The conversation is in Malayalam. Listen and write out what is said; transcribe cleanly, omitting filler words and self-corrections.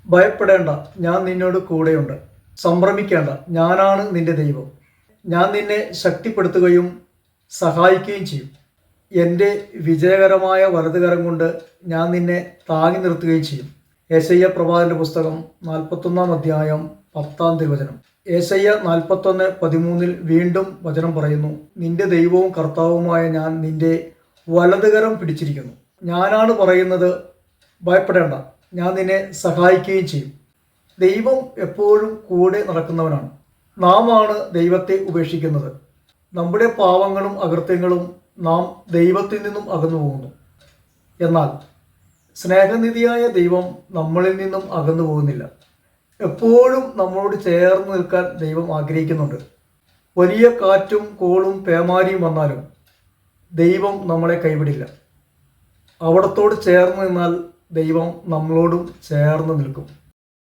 ഭയപ്പെടേണ്ട, ഞാൻ നിന്നോട് കൂടെയുണ്ട്. സംഭ്രമിക്കേണ്ട, ഞാനാണ് നിന്റെ ദൈവം. ഞാൻ നിന്നെ ശക്തിപ്പെടുത്തുകയും സഹായിക്കുകയും ചെയ്യും. എൻ്റെ വിജയകരമായ വലതുകരം കൊണ്ട് ഞാൻ നിന്നെ താങ്ങി നിർത്തുകയും ചെയ്യും. യെശയ്യാ പ്രവാചകന്റെ പുസ്തകം 41 അധ്യായം 10 തിരുവചനം. യെശയ്യാ 41:13 വീണ്ടും വചനം പറയുന്നു, നിന്റെ ദൈവവും കർത്താവുമായ ഞാൻ നിന്റെ വലതുകരം പിടിച്ചിരിക്കുന്നു. ഞാനാണ് പറയുന്നത്, ഭയപ്പെടേണ്ട, ഞാൻ നിന്നെ സഹായിക്കുകയും ചെയ്യും. ദൈവം എപ്പോഴും കൂടെ നടക്കുന്നവനാണ്. നാം ആണ് ദൈവത്തെ ഉപേക്ഷിക്കുന്നത്. നമ്മുടെ പാവങ്ങളും അകൃത്യങ്ങളും നാം ദൈവത്തിൽ നിന്നും അകന്നു പോകുന്നു. എന്നാൽ സ്നേഹനിധിയായ ദൈവം നമ്മളിൽ നിന്നും അകന്നു പോകുന്നില്ല. എപ്പോഴും നമ്മളോട് ചേർന്ന് നിൽക്കാൻ ദൈവം ആഗ്രഹിക്കുന്നുണ്ട്. വലിയ കാറ്റും കോളും പേമാരിയും വന്നാലും ദൈവം നമ്മളെ കൈവിടില്ല. അവിടത്തോട് ചേർന്ന് നിന്നാൽ ദൈവം നമ്മളോടും ചേർന്ന് നിൽക്കും.